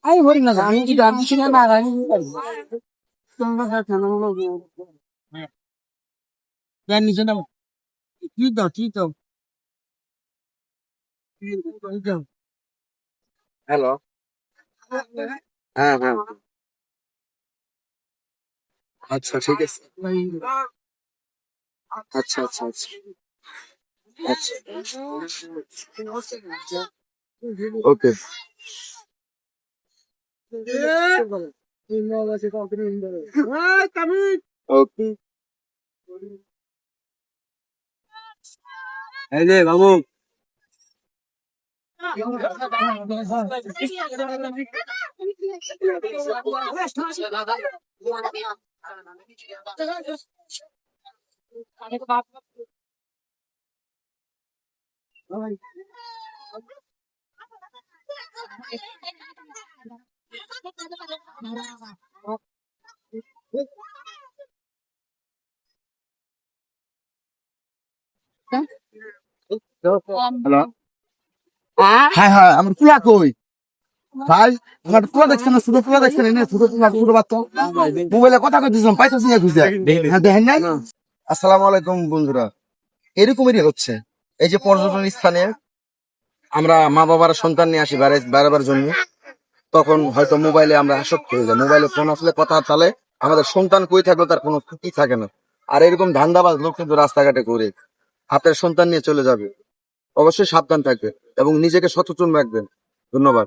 আমি বলি না আমি কি আমি শুনে না আমি নিচে নাম কি দাও কি দাও হ্যালো। হ্যাঁ হ্যাঁ, আচ্ছা ঠিক আছে। আচ্ছা আচ্ছা আচ্ছা আচ্ছা, ওকে। ওকে, এই যে বাবু। হ্যালো। হ্যাঁ হ্যাঁ, আমার কুলা কই ভাই? আমার কুলা দেখছেন না? ছোট কুলা দেখছেন না? ছোট কুলা, ছোট বাচ্চা মোবাইলে কথা কইতেছিলাম, পাইতেছি না খুঁজে। হ্যাঁ দেখেন নাই? আসসালামু আলাইকুম বন্ধুরা। এরকমই হচ্ছে, এই যে পর্যটন স্থানে আমরা মা বাবার সন্তান নিয়ে আসি বারবার জন্য, তখন হয়তো মোবাইলে আমরা আসক্ত হয়ে যাই। মোবাইলে ফোন আসলে কথা তালে আমাদের সন্তান কই থাকলে তার কোনো ক্ষতি থাকে না। আর এরকম ধান্দাবাজ লোক কিন্তু রাস্তাঘাটে ঘুরে আপনার সন্তান নিয়ে চলে যাবে। অবশ্যই সাবধান থাকবেন এবং নিজেকে সচেতন রাখবেন। ধন্যবাদ।